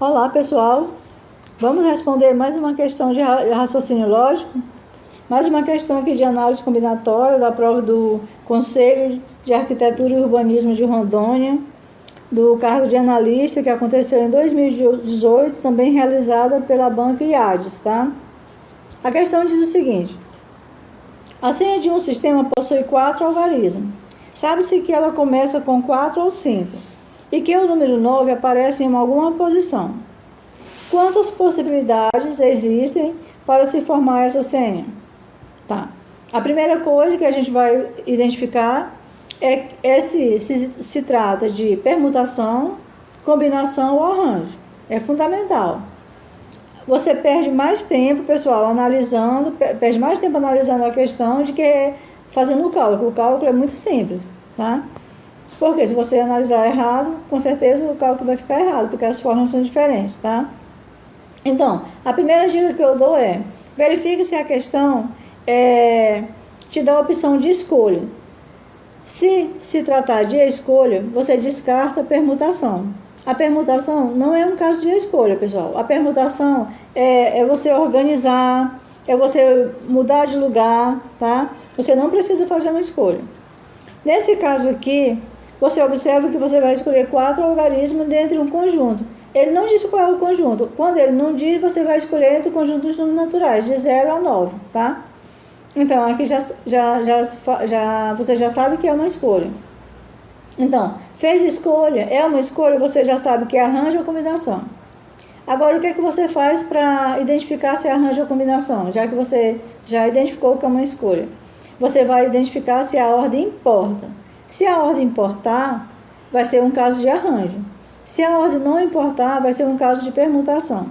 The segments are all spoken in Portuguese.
Olá, pessoal. Vamos responder mais uma questão de raciocínio lógico. Mais uma questão aqui de análise combinatória da prova do Conselho de Arquitetura e Urbanismo de Rondônia, do cargo de analista, que aconteceu em 2018, também realizada pela banca IADES, tá? A questão diz o seguinte: a senha de um sistema possui 4 algarismos. Sabe-se que ela começa com 4 ou 5 e que o número 9 aparece em alguma posição. Quantas possibilidades existem para se formar essa senha? Tá. A primeira coisa que a gente vai identificar é se trata de permutação, combinação ou arranjo. É fundamental. Você perde mais tempo, pessoal, analisando a questão do que fazendo o cálculo. O cálculo é muito simples, tá? Porque se você analisar errado, com certeza o cálculo vai ficar errado, porque as formas são diferentes, tá? Então, a primeira dica que eu dou é: verifique se a questão te dá a opção de escolha. Se tratar de escolha, você descarta a permutação. A permutação não é um caso de escolha, pessoal. A permutação é você organizar, é você mudar de lugar, tá? Você não precisa fazer uma escolha. Nesse caso aqui, você observa que você vai escolher 4 algarismos dentro de um conjunto. Ele não diz qual é o conjunto. Quando ele não diz, você vai escolher entre o conjunto dos números naturais, de 0 a 9, tá? Então, aqui você já sabe que é uma escolha. Então, fez escolha, é uma escolha, você já sabe que é arranjo ou combinação. Agora, o que é que você faz para identificar se é arranjo ou combinação? Já que você já identificou que é uma escolha. Você vai identificar se a ordem importa. Se a ordem importar, vai ser um caso de arranjo. Se a ordem não importar, vai ser um caso de permutação.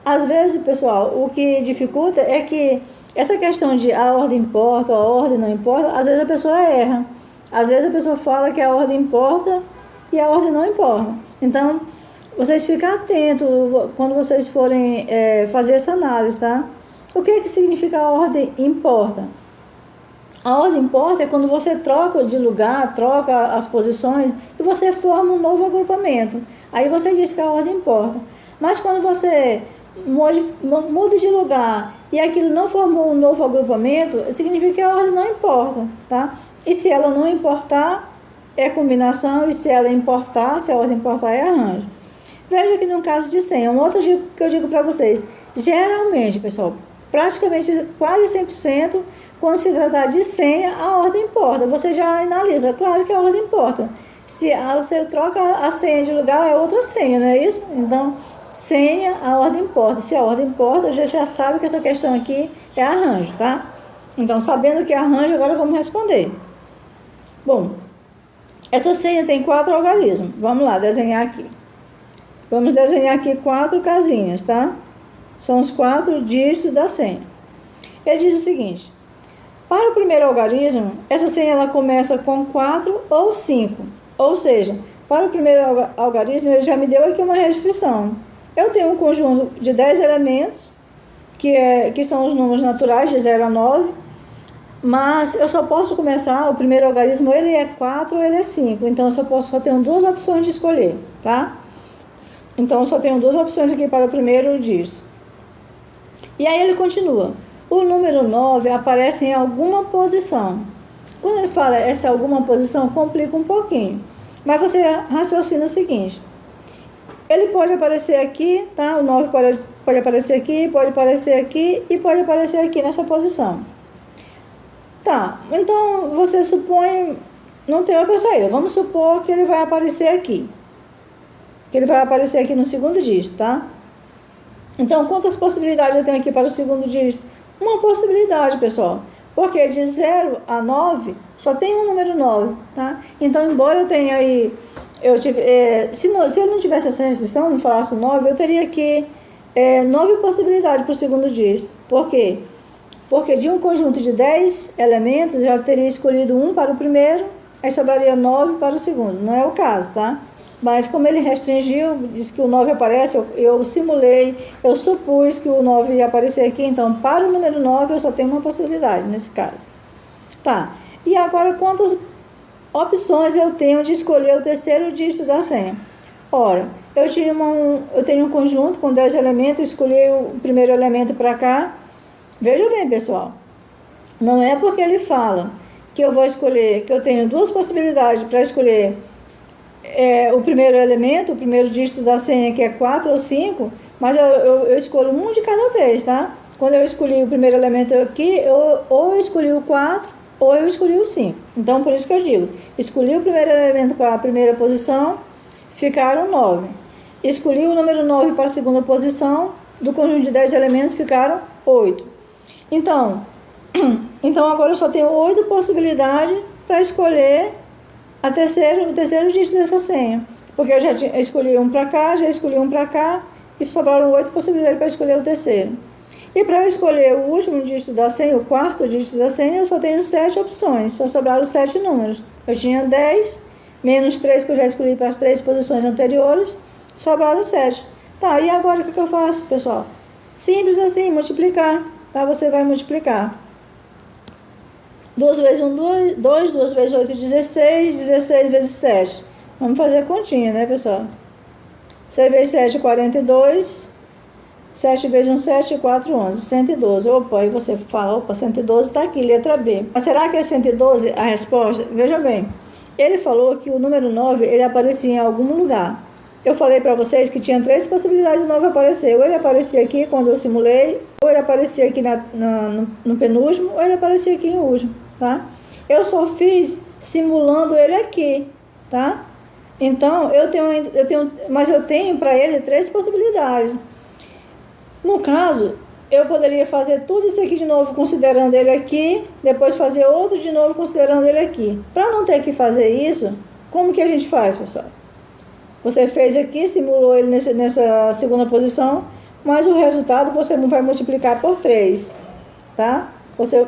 Às vezes, pessoal, o que dificulta é que essa questão de a ordem importa ou a ordem não importa, às vezes a pessoa erra. Às vezes a pessoa fala que a ordem importa e a ordem não importa. Então, vocês fiquem atentos quando vocês forem fazer essa análise, tá? O que significa a ordem importa? A ordem importa é quando você troca de lugar, troca as posições e você forma um novo agrupamento. Aí você diz que a ordem importa. Mas quando você muda de lugar e aquilo não formou um novo agrupamento, significa que a ordem não importa, tá? E se ela não importar, é combinação, e se ela importar, se a ordem importar, é arranjo. Veja que no caso de senha, um outro dica que eu digo para vocês: geralmente, pessoal, praticamente quase 100%, quando se tratar de senha, a ordem importa. Você já analisa, claro que a ordem importa. Se você troca a senha de lugar, é outra senha, não é isso? Então, senha, a ordem importa. Se a ordem importa, já sabe que essa questão aqui é arranjo, tá? Então, sabendo que é arranjo, agora vamos responder. Bom, essa senha tem 4 algarismos. Vamos lá, desenhar aqui. Vamos desenhar aqui 4 casinhas, tá? São os 4 dígitos da senha. Ele diz o seguinte: para o primeiro algarismo, essa senha ela começa com 4 ou 5. Ou seja, para o primeiro algarismo, ele já me deu aqui uma restrição. Eu tenho um conjunto de 10 elementos, que são os números naturais, de 0 a 9, mas eu só posso começar, o primeiro algarismo, ele é 4 ou ele é 5. Então, eu só tenho 2 opções de escolher, tá? Então, eu só tenho 2 opções aqui para o primeiro dígito. E aí ele continua: o número 9 aparece em alguma posição. Quando ele fala essa alguma posição, complica um pouquinho. Mas você raciocina o seguinte: ele pode aparecer aqui, tá? O 9 pode aparecer aqui, pode aparecer aqui e pode aparecer aqui nessa posição. Tá, então você supõe, não tem outra saída. Vamos supor que ele vai aparecer aqui. Que ele vai aparecer aqui no segundo dígito, tá? Então, quantas possibilidades eu tenho aqui para o segundo dígito? Uma possibilidade, pessoal. Porque de 0 a 9, só tem um número 9, tá? Então, embora eu tenha aí... se eu não tivesse essa restrição, não falasse 9, eu teria aqui 9 possibilidades para o segundo dígito. Por quê? Porque de um conjunto de 10 elementos, eu já teria escolhido um para o primeiro, aí sobraria 9 para o segundo. Não é o caso, tá? Mas como ele restringiu, disse que o 9 aparece, eu simulei, eu supus que o 9 ia aparecer aqui, então para o número 9 eu só tenho uma possibilidade nesse caso. Tá, e agora quantas opções eu tenho de escolher o terceiro dígito da senha? Ora, eu tenho um conjunto com 10 elementos, escolhi o primeiro elemento para cá. Veja bem, pessoal, não é porque ele fala que eu vou escolher, que eu tenho duas possibilidades para escolher o primeiro elemento, o primeiro dígito da senha, que é 4 ou 5, mas eu escolho um de cada vez, tá? Quando eu escolhi o primeiro elemento aqui, ou eu escolhi o 4, ou eu escolhi o 5. Então, por isso que eu digo, escolhi o primeiro elemento para a primeira posição, ficaram 9. Escolhi o número 9 para a segunda posição, do conjunto de 10 elementos, ficaram 8. Então agora eu só tenho 8 possibilidades para escolher o terceiro dígito dessa senha. Porque eu já escolhi um para cá, já escolhi um para cá, e sobraram 8 possibilidades para escolher o terceiro. E para eu escolher o último dígito da senha, o quarto dígito da senha, eu só tenho 7 opções, só sobraram 7 números. Eu tinha 10, menos 3 que eu já escolhi para as 3 posições anteriores, sobraram 7. Tá, e agora o que eu faço, pessoal? Simples assim, multiplicar, tá? Você vai multiplicar. 2 vezes 1, 2, 2 vezes 8, 16, 16 vezes 7. Vamos fazer a continha, né, pessoal? 6 vezes 7, 42, 7 vezes 1, 7, 4, 11, 112. Opa, aí você fala, opa, 112 está aqui, letra B. Mas será que é 112 a resposta? Veja bem, ele falou que o número 9, ele aparecia em algum lugar. Eu falei para vocês que tinha 3 possibilidades de 9 aparecer. Ou ele aparecia aqui quando eu simulei, ou ele aparecia aqui no penúltimo, ou ele aparecia aqui em último, tá? Eu só fiz simulando ele aqui, tá? Então, mas eu tenho para ele 3 possibilidades. No caso, eu poderia fazer tudo isso aqui de novo considerando ele aqui, depois fazer outro de novo considerando ele aqui. Para não ter que fazer isso, como que a gente faz, pessoal? Você fez aqui, simulou ele nessa segunda posição, mas o resultado você vai multiplicar por 3, tá? Você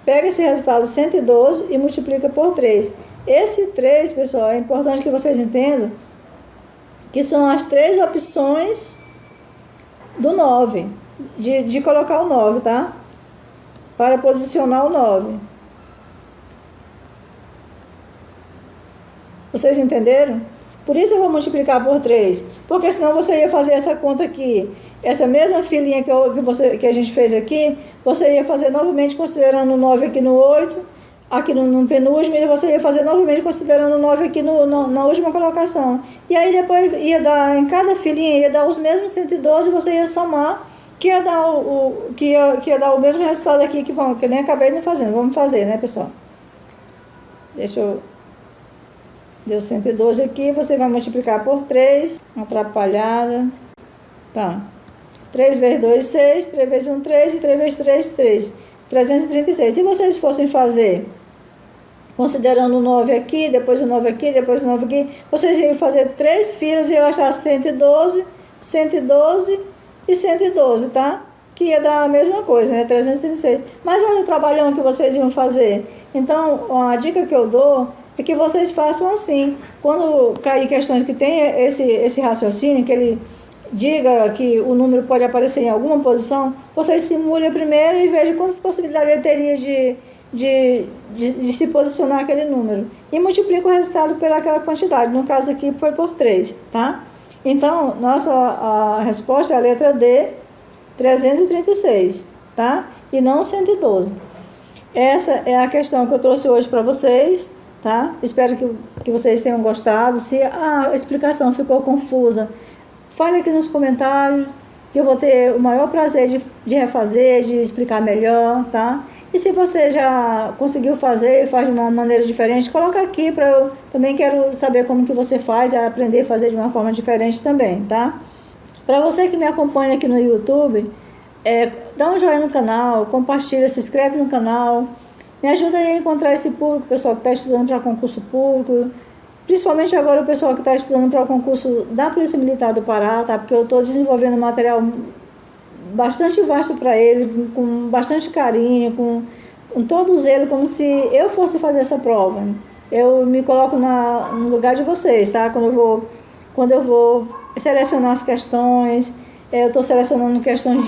pega esse resultado 112 e multiplica por 3. Esse 3, pessoal, é importante que vocês entendam que são as 3 opções do 9, de colocar o 9, tá? Para posicionar o 9. Vocês entenderam? Por isso eu vou multiplicar por 3, porque senão você ia fazer essa conta aqui, essa mesma filinha que a gente fez aqui, você ia fazer novamente considerando o 9 aqui no 8, aqui no penúltimo, e você ia fazer novamente considerando o 9 aqui na última colocação. E aí depois ia dar, em cada filinha ia dar os mesmos 112, e você ia somar, que ia dar o mesmo resultado aqui, que eu nem acabei de fazer. Vamos fazer, né, pessoal? Deu 112 aqui, você vai multiplicar por 3, atrapalhada, tá? 3 vezes 2, 6, 3 vezes 1, 3, e 3 vezes 3, 3. 336. Se vocês fossem fazer, considerando o 9 aqui, depois o 9 aqui, depois o 9 aqui, vocês iam fazer 3 filas e eu achar 112, 112 e 112, tá? Que ia dar a mesma coisa, né? 336. Mas olha o trabalhão que vocês iam fazer. Então, a dica que eu dou é que vocês façam assim. Quando cair questões que tem esse raciocínio, que ele diga que o número pode aparecer em alguma posição, vocês simulem primeiro e vejam quantas possibilidades ele teria de se posicionar aquele número. E multiplica o resultado pelaquela quantidade. No caso aqui foi por 3, tá? Então, a resposta é a letra D, 336, tá? E não 112. Essa é a questão que eu trouxe hoje para vocês, tá? Espero que vocês tenham gostado. Se a explicação ficou confusa, fale aqui nos comentários, que eu vou ter o maior prazer de refazer, de explicar melhor, tá? E se você já conseguiu fazer e faz de uma maneira diferente, coloca aqui para eu também quero saber como que você faz, aprender a fazer de uma forma diferente também, tá? Para você que me acompanha aqui no YouTube, dá um joinha no canal, compartilha, se inscreve no canal, me ajuda aí a encontrar esse público, pessoal que está estudando para concurso público, principalmente agora o pessoal que está estudando para o concurso da Polícia Militar do Pará, tá? Porque eu estou desenvolvendo um material bastante vasto para eles, com bastante carinho, com todo zelo, como se eu fosse fazer essa prova. Eu me coloco no lugar de vocês, tá? Quando eu vou selecionar as questões, eu estou selecionando questões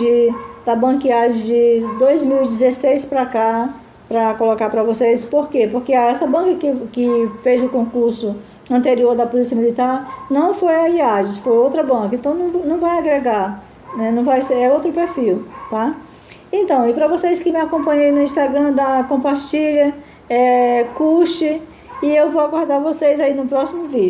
da banqueagem de 2016 para cá, para colocar para vocês. Por quê? Porque essa banca que fez o concurso anterior da Polícia Militar não foi a IAGES, foi outra banca. Então não vai agregar, né? Não vai ser, é outro perfil, tá? Então, e para vocês que me acompanham no Instagram, compartilha, curte, e eu vou aguardar vocês aí no próximo vídeo.